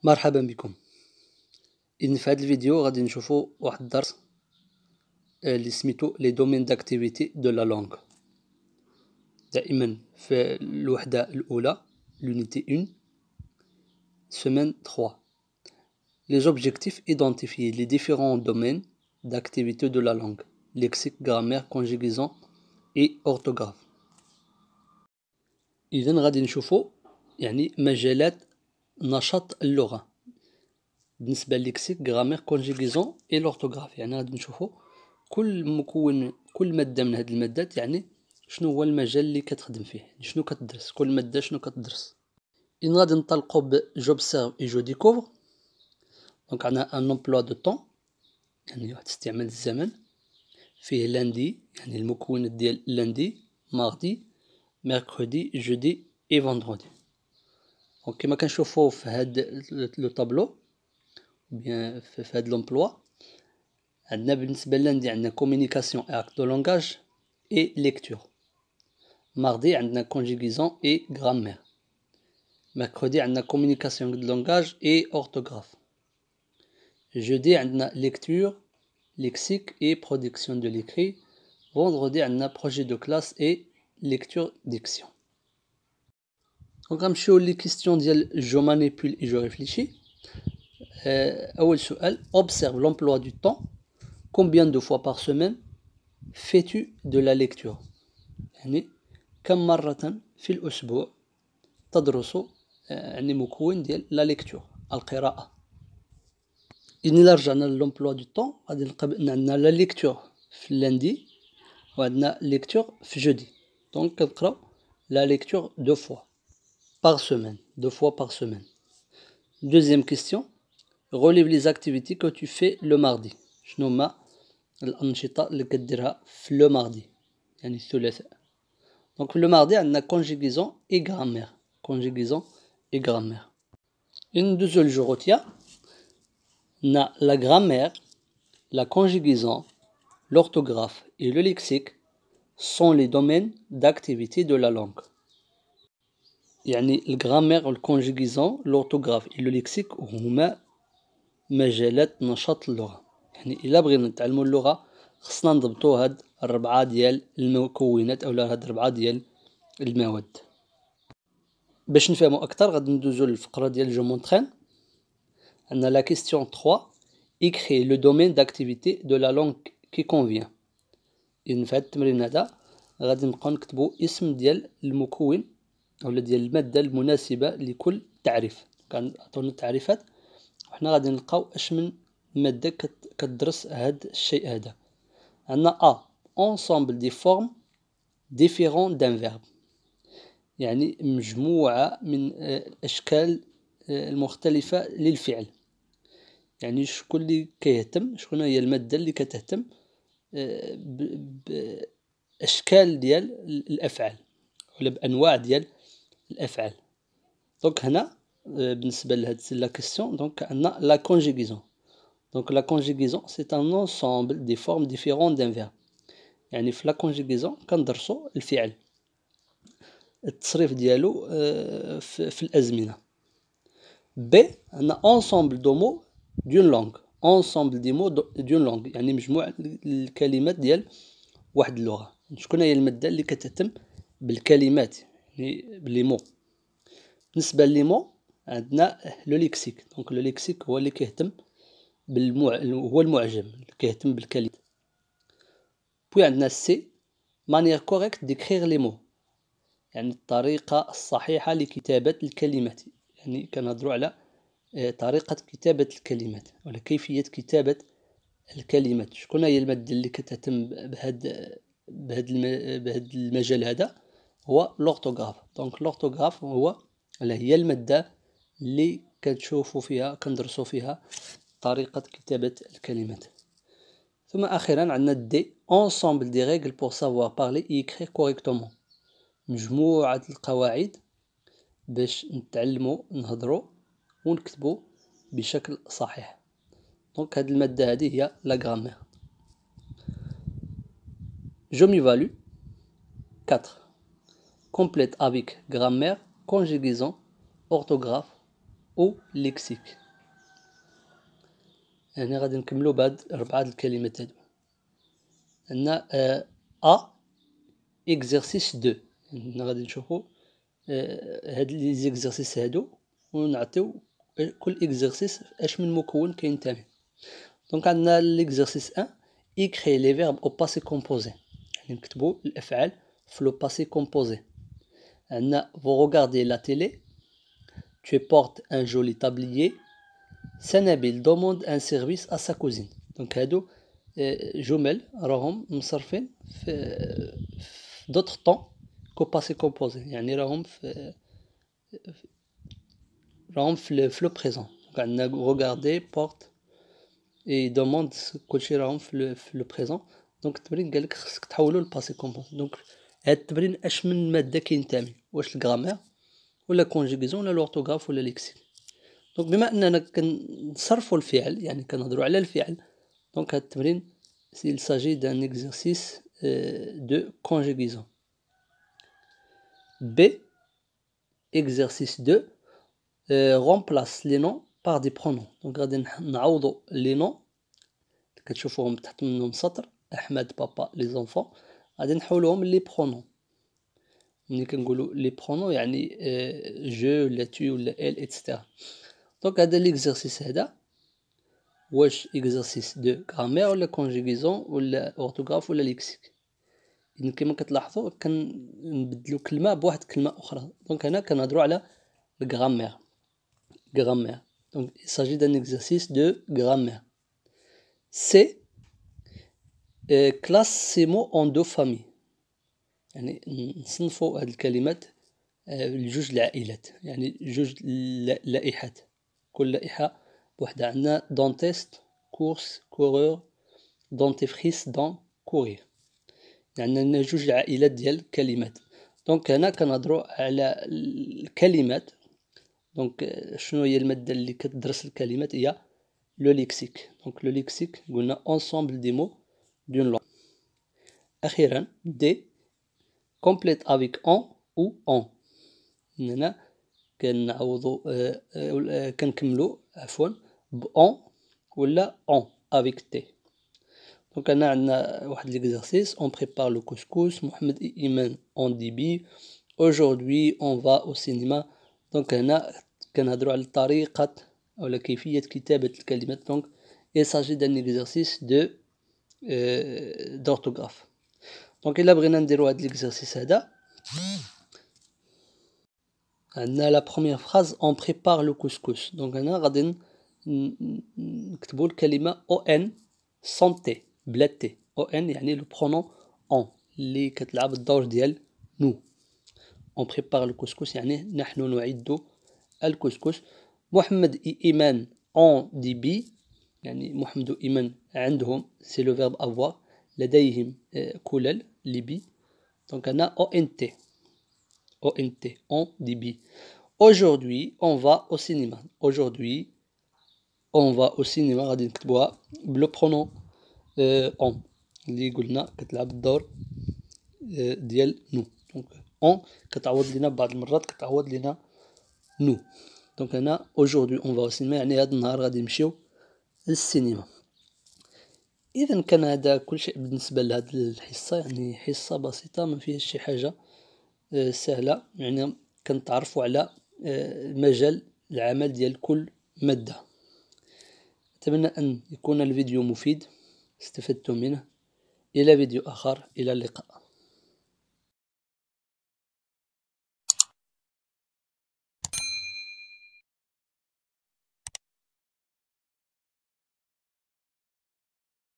مرحبا بكم. إذن في هذا الفيديو غادي نشوفوا واحد الدرس اللي سميتو لي دومين داكتيفيتي دو لا لونغ. دائما في الوحدة الأولى l'unité 1 semaine 3 les objectifs identifier les différents domaines d'activité de la langue lexique, grammaire, conjugaison et orthographe. إذن غادي نشوفوا يعني مجالات نشاط اللغة بالنسبة لللكسيك غرامير كونجيغيزون اي لورتوغراف. يعني غادي نشوفوا كل مكون كل مادة من هاد المادات، يعني شنو هو المجال اللي كتخدم فيه، شنو كتدرس كل مادة شنو كتدرس. إن غادي نطلقوا ب جوبسيرف اي جو ديكوفر. دونك عندنا ان امبلوا دو طون، يعني واحد استعمال الزمن، فيه لاندي يعني المكونات ديال لاندي، ماردي، ميركودي، جودي اي فوندردي. دونك كما كنشوفوا في هاد لو طابلو بيان في هاد لومبلوا، عندنا بالنسبة للاندي عندنا كومونيكاسيون اي اكت دو لونغاج اي ليكتور. ماردي عندنا كونجيغيزون اي غرامير. ميركودي عندنا كومونيكاسيون دو لونغاج اي اورتوغراف. جودي عندنا ليكتور، ليكسيك اي برودكسيون دو ليكري. فوندردي عندنا بروجي دو كلاس اي ليكتور ديكسيون. دونك غنمشيو لي كيستيون ديال جو مانيبول اي جو ريفليشي. أول سؤال observe l'emploi du temps. Combien de fois par semaine fais-tu de la lecture؟ يعني كم مرة في الأسبوع تدرس يعني مكون ديال لا ليكتور القراءة. إلا رجعنا للومبلوا دو طون غادي نلقى بأن عندنا لا ليكتور في اللاندي وعندنا ليكتور في جودي. دونك كنقراو لا ليكتور دو فوا par semaine, 2 fois par semaine. Deuxième question, relève les activités que tu fais le mardi. شنو هما الأنشطة اللي كديرها في لو ماردي يعني الثلاثاء. دونك في لو ماردي عندنا كونجيغيزون اي غرامير، كونجيغيزون اي غرامير. ندوزو للجغوتيا، عندنا لا غرامير، لا كونجيغيزون، l'orthographe et le lexique sont les domaines d'activité de la langue. يعني الغرامير والكونجيغيزون l'orthographe et le lexique هما مجالات نشاط اللغة. يعني إلا بغينا نتعلمو اللغة خصنا نضبطو هاد الربعة ديال المكونات أولا هاد الربعة ديال المواد. باش نفهمو أكتر غادي ندوزو للفقرة ديال جو مونطخين. عندنا لا كيستيون 3 écrire le domaine d'activité de la langue qui convient. إذن في هاد التمرين هذا غادي نبقاو نكتبو اسم ديال المكون أولا ديال المادة المناسبة لكل تعريف. كنعطيونا التعريفات وحنا غادي نلقاو اش من مادة كتدرس هاد الشيء هذا. عندنا ensemble des formes différentes d'un verbe، يعني مجموعة من الأشكال المختلفة للفعل. يعني شكون اللي كيهتم، شكون هي المادة اللي كتهتم بأشكال ديال الأفعال ولا بأنواع ديال الأفعال. دونك هنا بالنسبة لهاد لا كيستيون دونك عندنا لا كونجيغيزون. Donc la conjugaison c'est un ensemble des formes différentes d'un verbe. يعني في la conjugaison كندرسو الفعل التصريف ديالو في الأزمنة. B عندنا ensemble de mots d'une langue. ensemble des mots d'une langue يعني مجموع الكلمات ديال واحد اللغة. شكون هي المادة اللي كتهتم بالكلمات يعني بلي مو. بالنسبة لي مو عندنا لو ليكسيك. دونك لو ليكسيك هو اللي كيهتم هو المعجم اللي كيهتم بالكلمات. بوي عندنا سي مانيير كوريكت ديكريغ لي مو، يعني الطريقة الصحيحة لكتابة الكلمات. يعني كنهضروا على طريقة كتابة الكلمات ولا كيفية كتابة الكلمات. شكون هي المادة اللي كتهتم بهاد المجال هذا؟ هو لورتوغراف. دونك لورتوغراف هي المادة اللي كتشوفوا فيها كندرسوا فيها طريقة كتابة الكلمات. ثم أخيرا عندنا دي ensemble des règles pour savoir parler et écrire correctement، مجموعة القواعد باش نتعلموا نهضروا ونكتبوا بشكل صحيح. دونك هاد المادة هذه هي لا غرامير. Je m'évalue 4. Complète avec grammaire, conjugaison, orthographe أو lexique. يعني غادي نكملو بهاد 4 الكلمات هادو. عندنا أ exercice 2. يعني غادي نشوفو هاد لي زيكزارسيس هادو ونعطيو كل اكزرسيس اش من مكون كاين تاني. دونك عندنا ليكزرسيس 1 écrire les verbes au passé composé، يعني نكتبو الافعال في لو باسي كومبوزي. عندنا vous regardez la télé، tu portes un joli tablier، سنبيل demande un service à sa cousine. دونك هادو جمل راهم مصرفين في دوطخ طون كو باسي كومبوزي، يعني راهم في لو بريزون. عندنا regarder porte اي دوموند كلشي راهم في لو بريزون. دونك التمرين قالك خصك تحولو لباسي كومبوزي. دونك هاد التمرين اش من ماده كينتمي، واش الغرامير ولا كونجيغيزون ولا لورتوغراف ولا ليكسيك. دونك بما اننا كنصرفوا الفعل، يعني كنهضروا على الفعل، دونك هاد التمرين il s'agit d'un exercice de conjugaison. B exercice 2 remplace les noms par des pronoms. دونك غادي نعوضوا لي نون كتشوفوهم تحت منهم سطر احمد بابا لي زونفون، غادي نحولوهم لي برونون. ملي كنقولوا لي برونون يعني جو ولا tu ولا elle ايتترا. دونك هذا ليكزرسيس هذا واش اكزرسيس دو غرامير ولا كونجيغيزون ولا اورتوغراف ولا ليكسيك. يعني كما كتلاحظوا كنبدلوا كلمه بواحد كلمه اخرى. دونك هنا كنهضروا على الغرامير. Grammaire. Donc, il s'agit d'un exercice de grammaire. C. Classe ces mots en deux familles. يعني نصنفوا هاد الكلمات لجوج العائلات، يعني جوج لائحات، كل لائحة بوحدها. عندنا dentiste course coureur dentifrice dent courir. يعني عندنا جوج عائلات ديال الكلمات. دونك هنا كنهضروا على الكلمات. دونك شنو هي الماده اللي كتدرس الكلمات؟ هي لو ليكسيك. دونك لو ليكسيك قلنا ensemble des mots d'une langue. اخيرا دي complète avec en ou en. هنا كنعوضوا كنكملوا عفوا ب en ولا en avec t. دونك هنا عندنا واحد ليكزارسيس on prépare le couscous، محمد et Iman ont dit bi، aujourd'hui on va au cinéma. دونك هنا كنهضروا على طريقة أو كيفية كتابة الكلمات. دونك il s'agit d'un exercice d'orthographe. دونك إلا بغينا نديرو هاد l'exercice هذا، عندنا لا بروميير فراز on prépare le couscous. دونك هنا غادي نكتبو الكلمة او ان سون تي بلا تي. او ان يعني لو برونون اون اللي كتلعب الدور ديال نو. on prépare le couscous يعني نحن نعد الكسكس. محمد إيمان ont dit bi، يعني محمد وإيمان عندهم سي لو فيرب avoir، لديهم كلل لي بي. دونك هنا ONT on dit bi. aujourd'hui on va au cinéma. aujourd'hui on va au cinéma غادي نكتبوها بلو برونون on اللي قلنا كتلعب الدور ديال نو. دونك on كتعوض لينا بعض المرات كتعوض لينا نو. دونك هنا aujourd'hui on va au cinéma يعني هاد النهار غادي نمشيو للسينما. اذا كان هذا كل شيء بالنسبه لهاد الحصه، يعني حصه بسيطه ما فيهاش شي حاجه سهله، يعني كنتعرفوا على مجال العمل ديال كل ماده. اتمنى ان يكون الفيديو مفيد استفدتم منه. الى فيديو اخر، الى اللقاء.